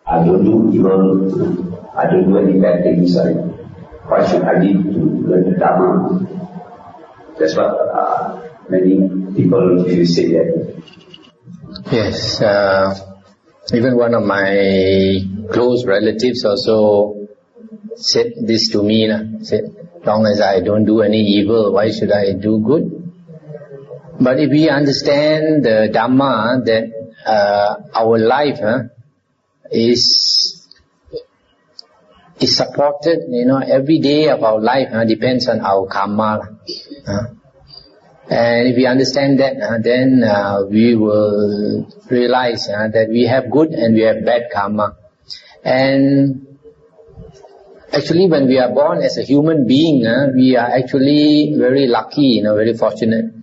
I don't do evil, I don't do any bad things. Why should I need to learn the Dhamma? That's what many people usually say that. Yes, even one of my close relatives also said this to me. Said, long as I don't do any evil, why should I do good? But if we understand the Dhamma, that our life is supported, every day of our life depends on our karma. And if we understand that, then we will realize that we have good and we have bad karma. And actually, when we are born as a human being, we are actually very lucky, very fortunate.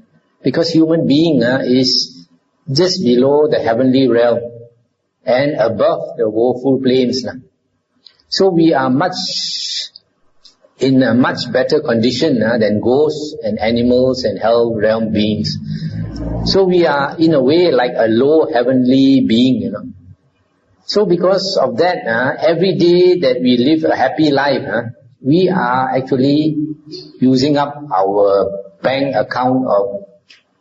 Because human being is just below the heavenly realm and above the woeful planes. So we are in a much better condition than ghosts and animals and hell realm beings. So we are in a way like a low heavenly being, So because of that, every day that we live a happy life, we are actually using up our bank account of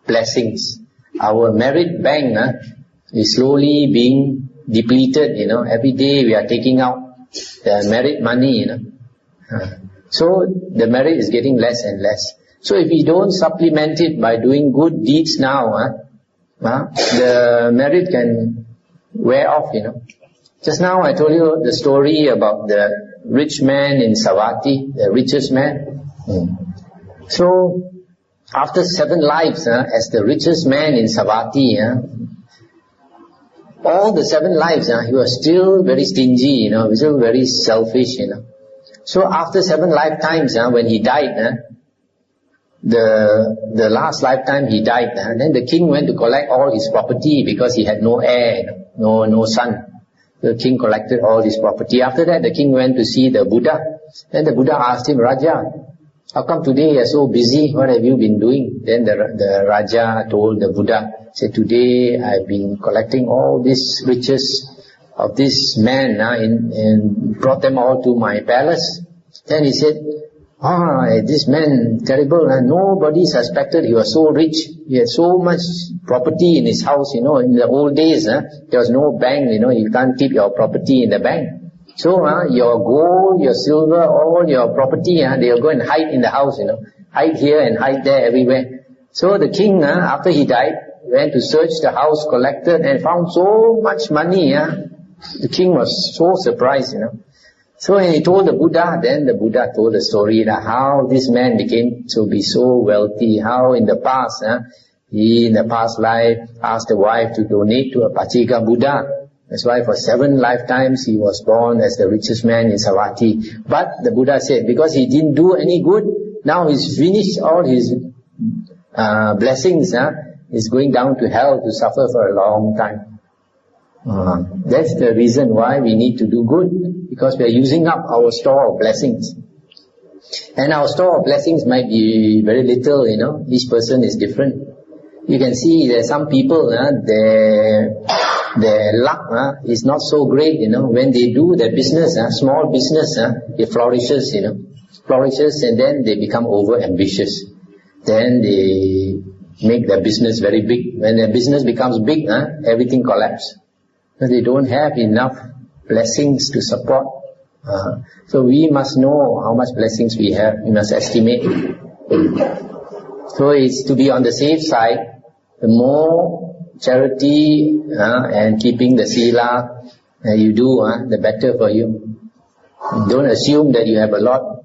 blessings. Our merit bank is slowly being depleted, Every day we are taking out the merit money, So the merit is getting less and less. So if we don't supplement it by doing good deeds now, the merit can wear off, Just now I told you the story about the rich man in Savatthi, the richest man. So after 7 lives as the richest man in Savatthi, all the 7 lives he was still very stingy, still very selfish, So after 7 lifetimes, when he died, the last lifetime he died, then the king went to collect all his property because he had no heir, no son. The king collected all his property. After that, the king went to see the Buddha. Then the Buddha asked him, Raja, how come today you are so busy? What have you been doing? Then the Raja told the Buddha, said, today I've been collecting all these riches of this man and brought them all to my palace. Then he said, this man, terrible, nobody suspected he was so rich. He had so much property in his house, in the old days, there was no bank, you can't keep your property in the bank. So, your gold, your silver, all your property, they'll go and hide in the house, hide here and hide there everywhere. So the king, after he died, went to search the house, collected and found so much money, The king was so surprised, So when he told the Buddha, then the Buddha told the story how this man became to be so wealthy, how in the past, he in the past life asked the wife to donate to a Pachika Buddha. That's why for 7 lifetimes he was born as the richest man in Savatthi. But the Buddha said, because he didn't do any good, now he's finished all his blessings, he's going down to hell to suffer for a long time. That's the reason why we need to do good, because we are using up our store of blessings. And our store of blessings might be very little, each person is different. You can see there are some people, their luck is not so great, when they do their business, small business, it flourishes, flourishes, and then they become over ambitious. Then they make their business very big. When their business becomes big, everything collapses. Because they don't have enough blessings to support. So we must know how much blessings we have. We must estimate. So it's to be on the safe side. The more charity and keeping the Sila you do, the better for you. Don't assume that you have a lot.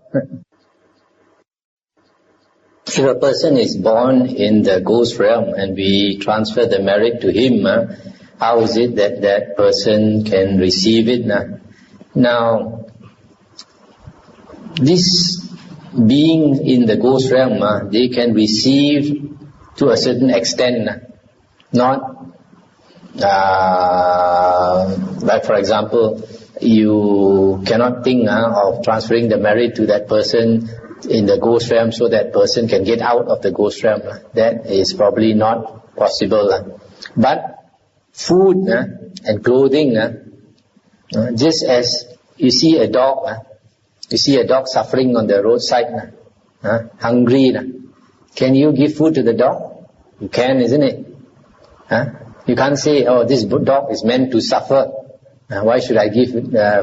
If a person is born in the ghost realm and we transfer the merit to him, how is it that that person can receive it? Now, this being in the ghost realm, they can receive to a certain extent, not like for example, you cannot think of transferring the merit to that person in the ghost realm so that person can get out of the ghost realm. That is probably not possible. But food and clothing Just as you see a dog, suffering on the roadside, hungry. Can you give food to the dog? You can, isn't it? You can't say, oh, this dog is meant to suffer. Why should I give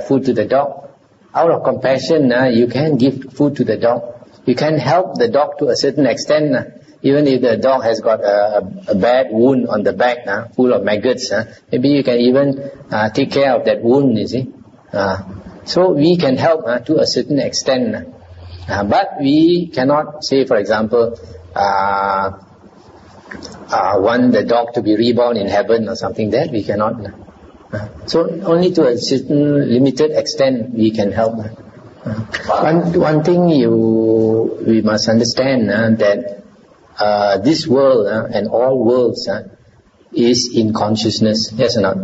food to the dog? Out of compassion, you can give food to the dog. You can help the dog to a certain extent. Even if the dog has got a bad wound on the back, full of maggots, maybe you can even take care of that wound, you see. So we can help to a certain extent. But we cannot say, for example, want the dog to be reborn in heaven or something. That we cannot. So only to a certain limited extent we can help. One thing we must understand that this world and all worlds is in consciousness. Yes or not?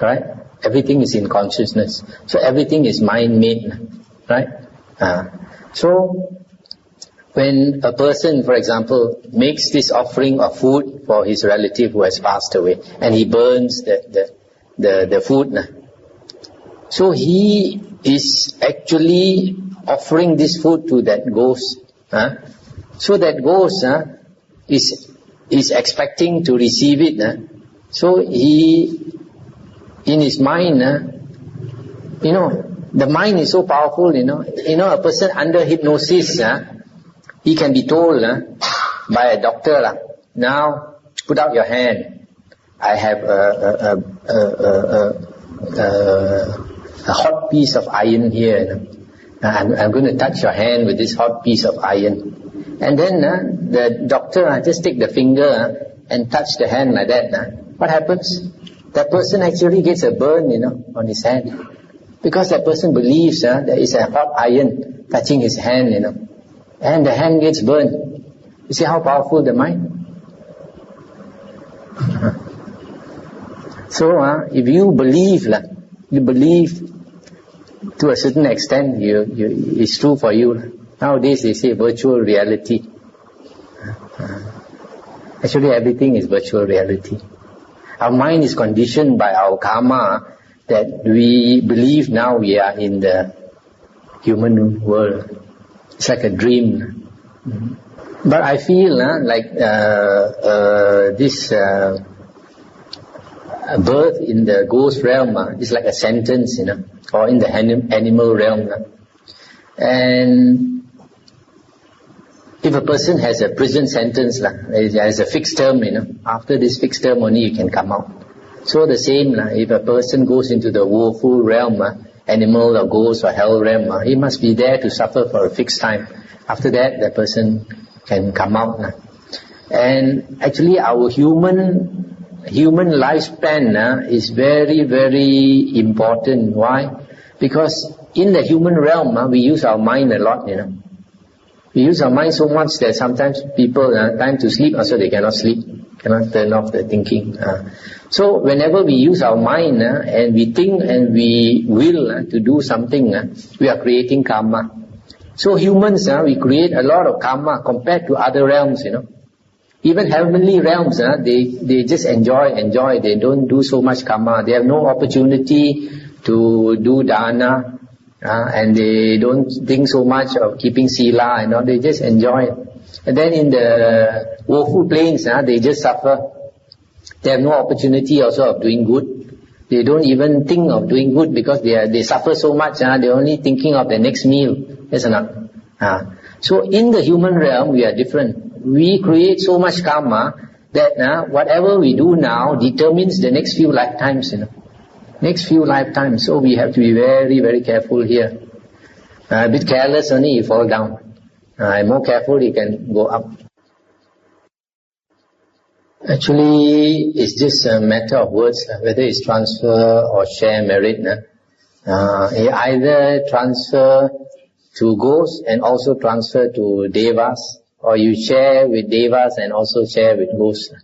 Right? Everything is in consciousness. So everything is mind-made. Right? So when a person, for example, makes this offering of food for his relative who has passed away, and he burns the food, so he is actually offering this food to that ghost. So that ghost is expecting to receive it. So he, in his mind, the mind is so powerful. A person under hypnosis, he can be told by a doctor, now put out your hand. I have a hot piece of iron here. I'm going to touch your hand with this hot piece of iron. And then the doctor just take the finger and touch the hand like that. What happens? That person actually gets a burn, on his hand. Because that person believes there is a hot iron touching his hand, and the hand gets burned. You see how powerful the mind? So if you believe to a certain extent, it's true for you. Nowadays they say virtual reality. Actually everything is virtual reality. Our mind is conditioned by our karma that we believe now we are in the human world. It's like a dream. But I feel like this birth in the ghost realm is like a sentence, or in the animal realm. And if a person has a prison sentence, has a fixed term, after this fixed term only you can come out. So the same, if a person goes into the woeful realm, animal or ghost or hell realm, he must be there to suffer for a fixed time. After that, the person can come out. And actually our human lifespan is very, very important. Why? Because in the human realm, we use our mind a lot, We use our mind so much that sometimes people, time to sleep, also they cannot sleep, cannot turn off the thinking. So whenever we use our mind and we think and we will to do something, we are creating karma. So humans, we create a lot of karma compared to other realms, Even heavenly realms, they just enjoy. They don't do so much karma. They have no opportunity to do dana. And they don't think so much of keeping Sila and all, they just enjoy it. And then in the woeful planes, they just suffer. They have no opportunity also of doing good. They don't even think of doing good because they suffer so much, they're only thinking of the next meal. Yes or not? So in the human realm, we are different. We create so much karma that whatever we do now determines the next few lifetimes, Next few lifetimes. So we have to be very, very careful here. A bit careless only, you fall down. More careful, you can go up. Actually, it's just a matter of words, whether it's transfer or share merit. You either transfer to ghosts and also transfer to devas, or you share with devas and also share with ghosts.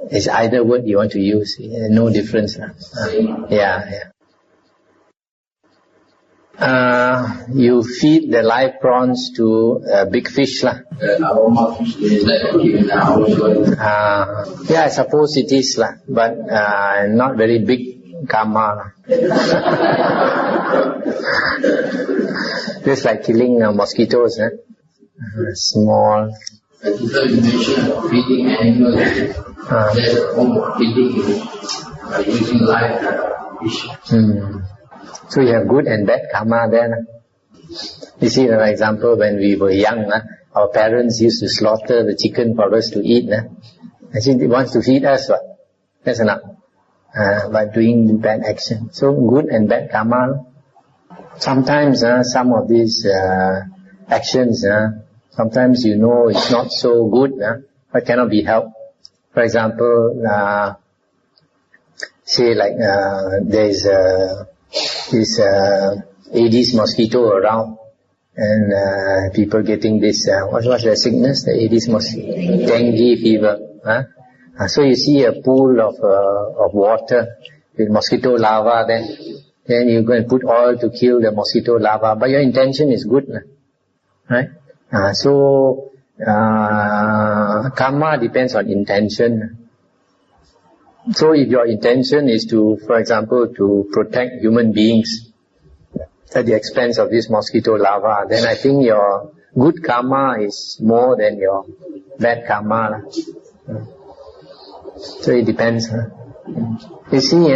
It's either word you want to use, no difference. You feed the live prawns to big fish. I suppose it is, but not very big karma. Just like killing mosquitoes, small. You mentioned feeding animals. There's a form of feeding using live fish. So you have good and bad karma there. You see, for example, when we were young, our parents used to slaughter the chicken for us to eat. Actually, they want to feed us. That's enough. By doing bad action. So good and bad karma. Sometimes some of these actions, sometimes you know it's not so good, but cannot be helped. For example, say like there's this Aedes mosquito around, and people getting this what's the sickness? The Aedes mosquito, dengue fever. So you see a pool of water with mosquito larva there. Then you go and put oil to kill the mosquito larva, but your intention is good, right? So karma depends on intention. So if your intention is to, for example, to protect human beings at the expense of this mosquito larva, then I think your good karma is more than your bad karma. So it depends. You see,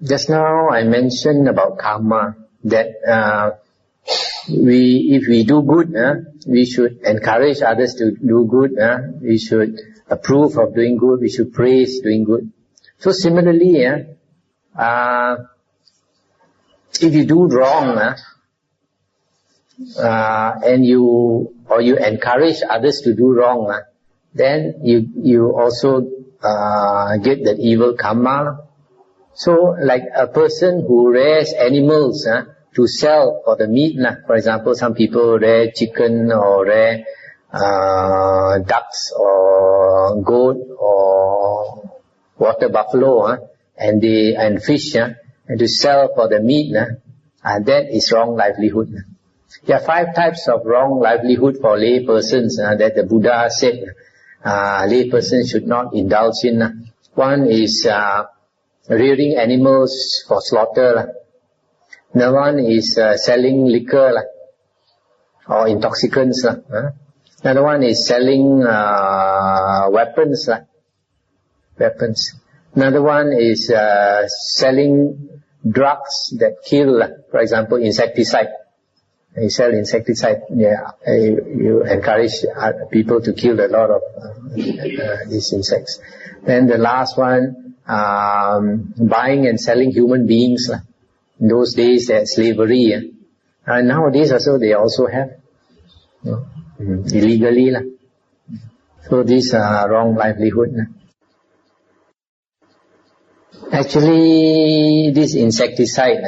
just now I mentioned about karma, that if we do good, we should encourage others to do good. We should approve of doing good. We should praise doing good. So similarly, if you do wrong, and you encourage others to do wrong, then you also get that evil karma. So like a person who rears animals to sell for the meat, for example, some people rear chicken or rear ducks or goat or water buffalo, and fish, and to sell for the meat, that is wrong livelihood. There are 5 types of wrong livelihood for lay persons that the Buddha said lay persons should not indulge in. One is rearing animals for slaughter. Another one is selling liquor or intoxicants. Another one is selling weapons. Another one is selling drugs that kill, for example, insecticide. You sell insecticide, you encourage people to kill a lot of these insects. Then the last one, buying and selling human beings. In those days, they had slavery. And nowadays also, they also have illegally. So these are wrong livelihood. Actually, this insecticide,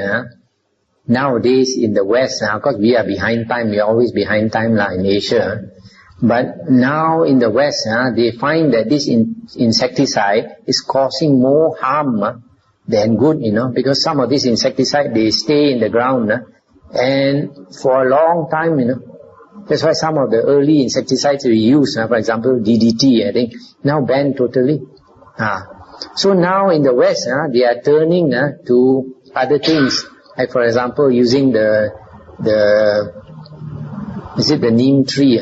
nowadays in the West, of course we are behind time, we are always behind time in Asia. But now in the West, they find that this insecticide is causing more harm than good, because some of this insecticide, they stay in the ground, and for a long time, That's why some of the early insecticides we use, for example, DDT, I think, now banned totally. So now in the West, they are turning to other things. Like for example, using the neem tree?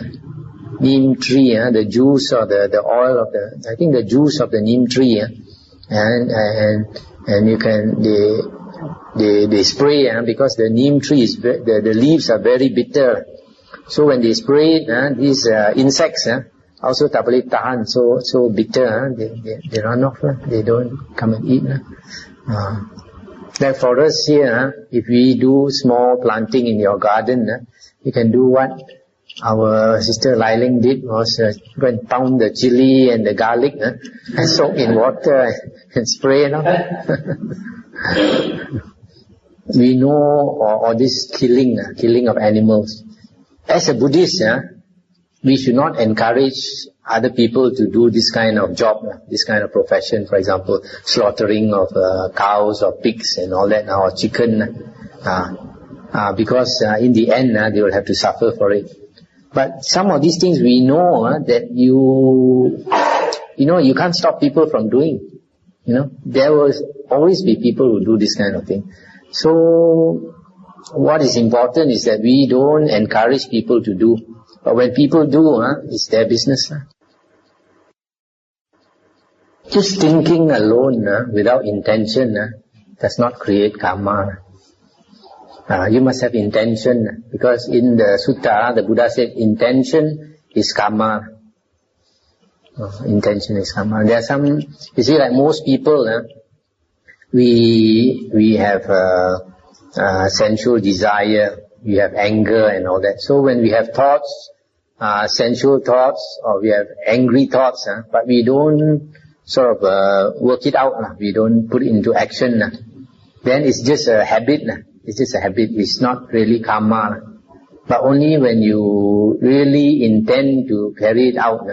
Neem tree, the juice or the oil of I think the juice of the neem tree, and you can, they spray, because the neem tree is, the leaves are very bitter. So when they spray it, these insects also tak boleh tahan, so bitter, they run off, they don't come and eat. Like for us here, if we do small planting in your garden, you can do what our sister Lailing did, was go and pound the chili and the garlic and soak in water and spray. We know all this killing of animals. As a Buddhist, we should not encourage other people to do this kind of job, this kind of profession, for example, slaughtering of cows or pigs and all that, or chicken, because in the end they will have to suffer for it. But some of these things we know that you can't stop people from doing. There will always be people who do this kind of thing. So, what is important is that we don't encourage people to do. But when people do, it's their business. Just thinking alone, without intention, does not create karma. You must have intention, because in the sutta, the Buddha said, intention is karma. Intention is karma. There are some, you see, like most people, we have sensual desire, we have anger and all that. So when we have thoughts, sensual thoughts, or we have angry thoughts, but we don't sort of work it out, we don't put it into action, then it's just a habit. It's just a habit. It's not really karma. But only when you really intend to carry it out,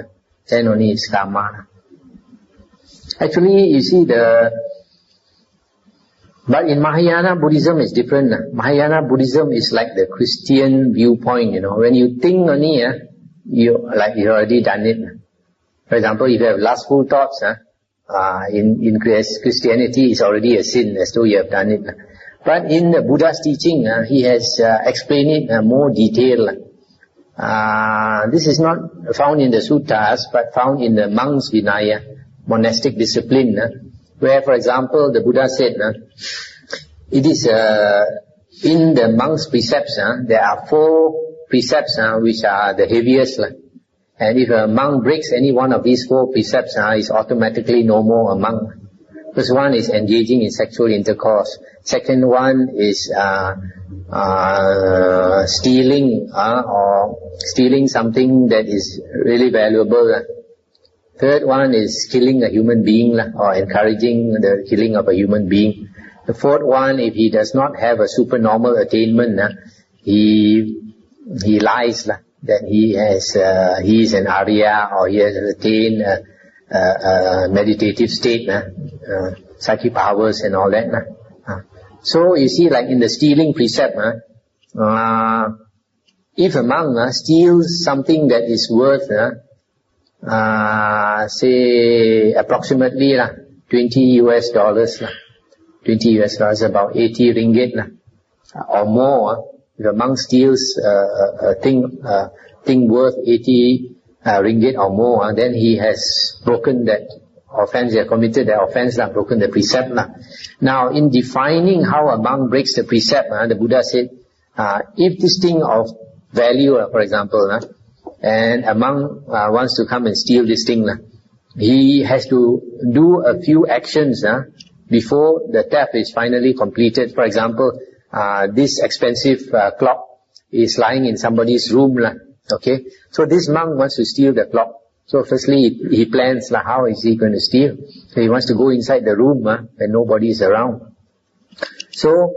then only it's karma. Actually, you see but in Mahayana Buddhism it's different. Mahayana Buddhism is like the Christian viewpoint, When you think only, you already done it. For example, if you have lustful thoughts, in Christianity it's already a sin, as though you have done it. But in the Buddha's teaching, he has explained it more detailed. This is not found in the suttas, but found in the monks' Vinaya, monastic discipline, where, for example, the Buddha said, it is in the monks' precepts, there are 4 precepts which are the heaviest. And if a monk breaks any one of these 4 precepts, is automatically no more a monk. First one is engaging in sexual intercourse. Second one is stealing, or stealing something that is really valuable. Third one is killing a human being, or encouraging the killing of a human being. The fourth one, if he does not have a supernormal attainment, he lies that he is an Arya, or he has attained a meditative state, psychic powers and all that. So you see, like in the stealing precept, if a monk steals something that is worth, say approximately $20 US, $20 US, about 80 ringgit or more. If a monk steals a thing worth 80 ringgit or more, then he has broken that offense, he has committed that offense, broken the precept. Now, in defining how a monk breaks the precept, the Buddha said, if this thing of value, for example, and a monk wants to come and steal this thing, he has to do a few actions before the theft is finally completed. For example, this expensive clock is lying in somebody's room, okay? So this monk wants to steal the clock. So firstly, he plans how is he going to steal. So he wants to go inside the room when nobody is around. So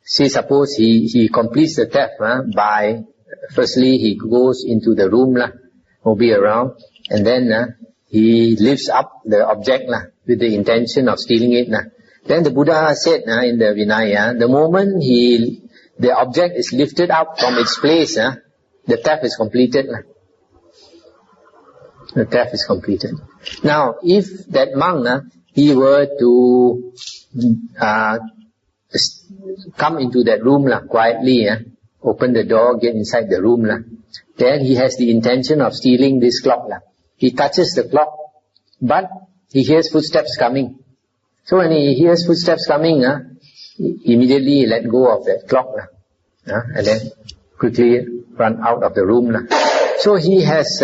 suppose he completes the theft by, firstly he goes into the room, will be around, and then he lifts up the object with the intention of stealing it. Then the Buddha said in the Vinaya, the moment the object is lifted up from its place, the theft is completed. The theft is completed. Now, if that monk, he were to come into that room quietly, open the door, get inside the room, then he has the intention of stealing this clock. He touches the clock, but he hears footsteps coming. So when he hears footsteps coming, immediately he let go of that clock, and then quickly run out of the room. So he has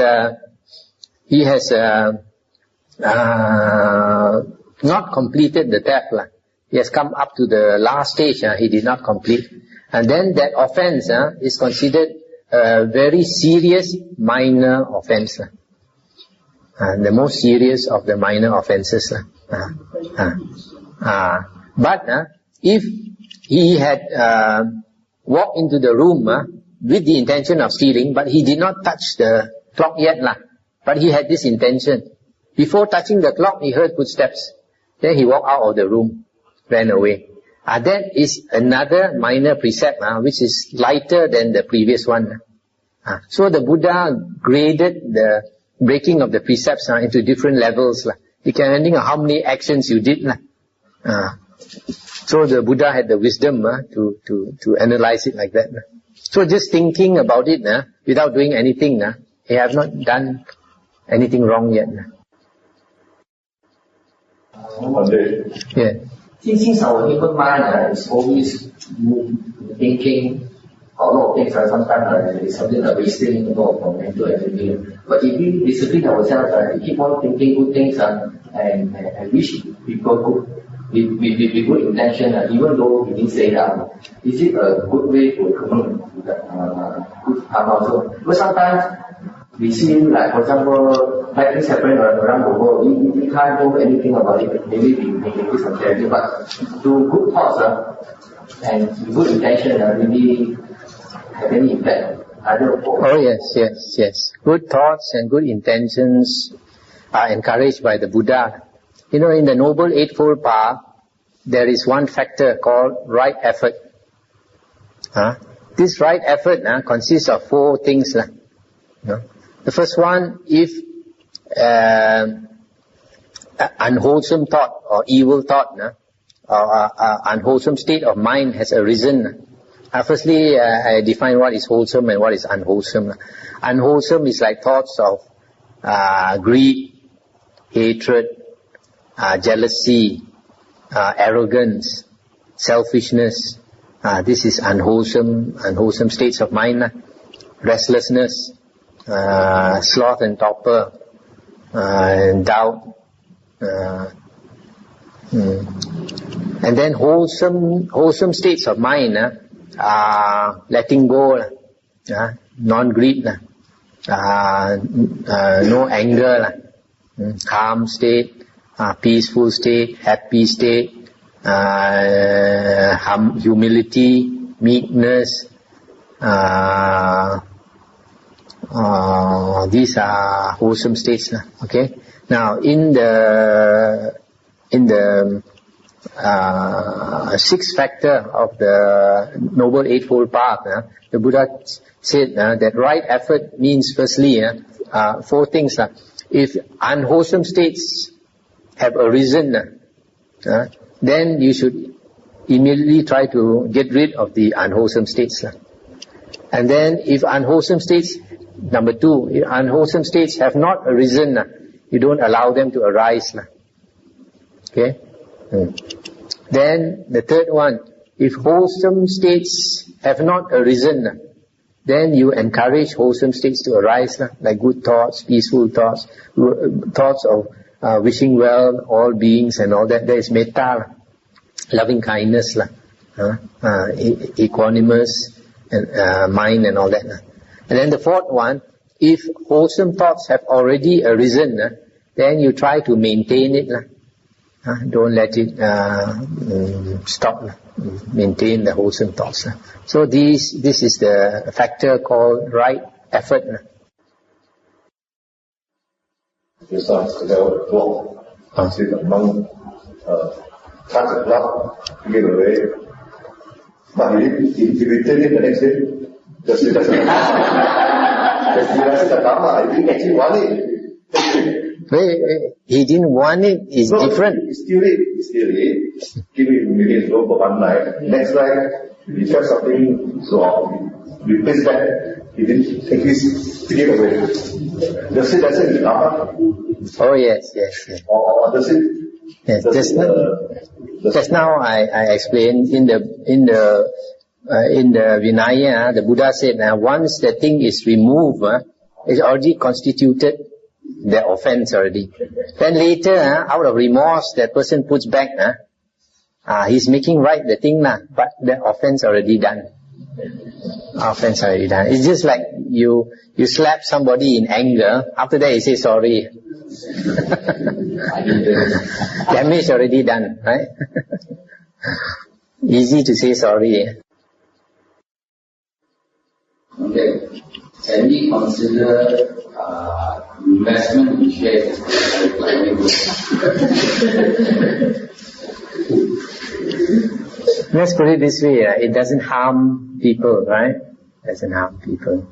not completed the theft. He has come up to the last stage, he did not complete. And then that offense is considered a very serious minor offense. The most serious of the minor offenses. But if he had walked into the room with the intention of stealing, but he did not touch the clock yet, but he had this intention. Before touching the clock, he heard footsteps. Then he walked out of the room, ran away. That is another minor precept, which is lighter than the previous one. So the Buddha graded the breaking of the precepts into different levels. depending on how many actions you did. So the Buddha had the wisdom to analyze it like that. So just thinking about it without doing anything, he have not done anything wrong yet. Yeah. Since our human mind is always thinking a lot of things, sometimes it's something that wasting a lot of mental energy. But if we discipline ourselves, we keep on thinking good things and wish people good, with good intention, even though we didn't say that, is it a good way to promote good karma also? Because sometimes we see, like for example, bad things happen around the world, we can't do anything about it. Maybe we make it some charity, but do good thoughts and good intention really have any effect? Oh yes. Good thoughts and good intentions are encouraged by the Buddha. In the Noble Eightfold Path, there is one factor called right effort. This right effort consists of 4 things. The first one, if unwholesome thought or evil thought or unwholesome state of mind has arisen. Firstly, I define what is wholesome and what is unwholesome. Unwholesome is like thoughts of greed, hatred, jealousy, arrogance, selfishness. This is unwholesome states of mind. Restlessness, sloth and torpor, doubt. And then wholesome states of mind are letting go, non-greed, no anger, calm state, peaceful state, happy state, humility, meekness. These are wholesome states. Okay. Now, in the sixth factor of the Noble Eightfold Path, the Buddha said that right effort means firstly 4 things. If unwholesome states have arisen, then you should immediately try to get rid of the unwholesome states. And then if unwholesome states, number 2, if unwholesome states have not arisen, you don't allow them to arise. Okay? Then the third one, if wholesome states have not arisen, then you encourage wholesome states to arise, like good thoughts, peaceful thoughts, thoughts of wishing well all beings and all that. There is metta, loving kindness, equanimous and mind and all that. And then the fourth one, if wholesome thoughts have already arisen, then you try to maintain it. Don't let it stop. Maintain the wholesome thoughts. So this is the factor called right effort. But if you return it the next day, the Sila doesn't the Sila says the Dhamma, I didn't actually want it. He didn't want it, it's different. He still it. Give him maybe go for one night. Next night, he felt something wrong. We replace that. He didn't take his ticket away. Does it say the Dhamma? Oh yes. Or does it? Yes, just now I explained in the Vinaya, the Buddha said once the thing is removed, it's already constituted the offense already. Then later, out of remorse, that person puts back, he's making right the thing, but the offense already done. Offense already done. It's just like you slap somebody in anger, after that you say sorry. Damage already done, right? Easy to say sorry. Okay. Can we consider investment in shares as livelihood? Let's put it this way, it doesn't harm people, right? It doesn't harm people.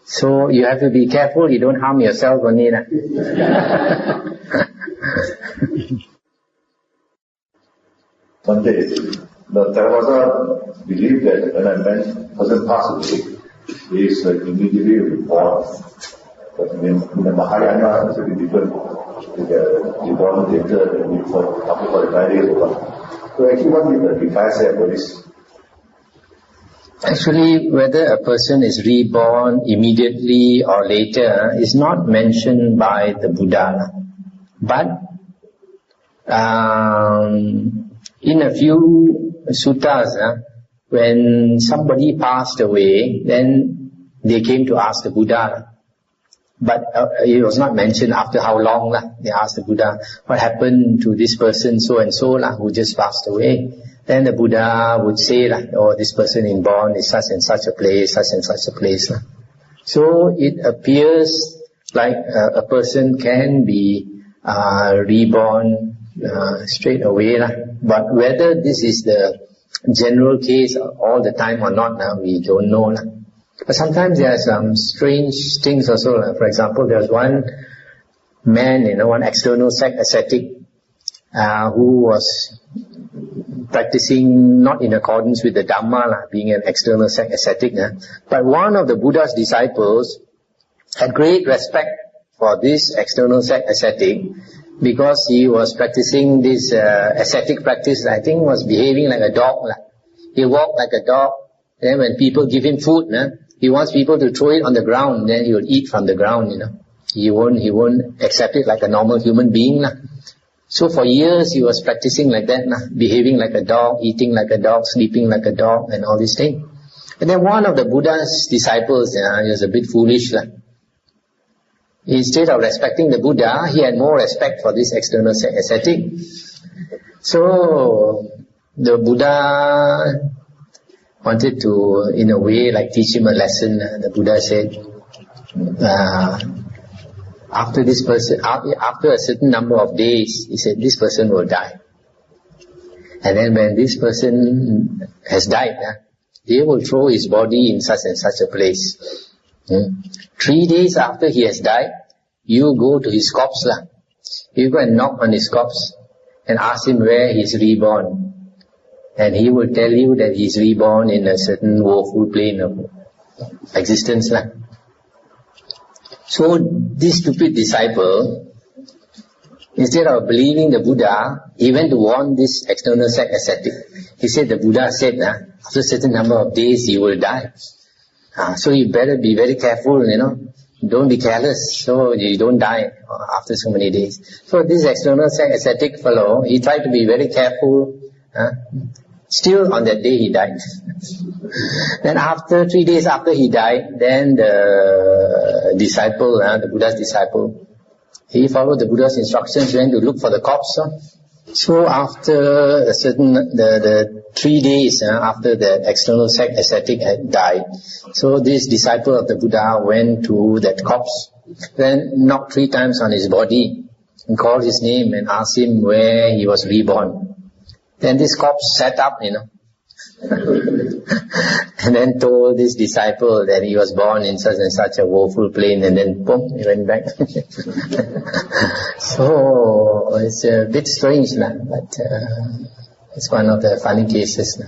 So you have to be careful, you don't harm yourself only. One day, the Theravada believed that when a person passes away, he is immediately reborn. But in the Mahayana, it's a bit different. Reborn later, after 45 days or what. So actually, what did the Vikaya say about this? Actually, whether a person is reborn immediately or later is not mentioned by the Buddha. But in a few suttas, when somebody passed away, then they came to ask the Buddha. But it was not mentioned after how long. They asked the Buddha, what happened to this person so and so who just passed away. Then the Buddha would say, oh, this person is born in such and such a place, such and such a place. So it appears like a person can be reborn straight away. But whether this is the general case all the time or not, we don't know. But sometimes there are some strange things also. For example, there was one man, one external sect ascetic who was practicing not in accordance with the Dhamma, being an external sect ascetic. But one of the Buddha's disciples had great respect for this external sect ascetic because he was practicing this ascetic practice. I think was behaving like a dog. He walked like a dog. Then when people give him food, he wants people to throw it on the ground, then he will eat from the ground. He won't accept it like a normal human being. So for years he was practicing like that, behaving like a dog, eating like a dog, sleeping like a dog, and all these things. And then one of the Buddha's disciples, he was a bit foolish. Instead of respecting the Buddha, he had more respect for this external ascetic. So the Buddha wanted to, in a way, teach him a lesson. The Buddha said, after this person, after a certain number of days, he said, this person will die. And then when this person has died, they will throw his body in such and such a place. 3 days after he has died, you go to his corpse. You go and knock on his corpse and ask him where he is reborn. And he will tell you that he is reborn in a certain woeful plane of existence. So this stupid disciple, instead of believing the Buddha, he went to warn this external sect ascetic. He said, the Buddha said, after a certain number of days he will die. So you better be very careful, Don't be careless, so you don't die after so many days. So this external sect ascetic fellow, he tried to be very careful. Still on that day he died. Then 3 days after he died, then the disciple, the Buddha's disciple, he followed the Buddha's instructions, went to look for the corpse. So after the 3 days after the external sect ascetic had died, so this disciple of the Buddha went to that corpse, then knocked 3 times on his body and called his name and asked him where he was reborn. Then this corpse sat up, and then told this disciple that he was born in such and such a woeful plane, and then boom, he went back. So it's a bit strange, but it's one of the funny cases.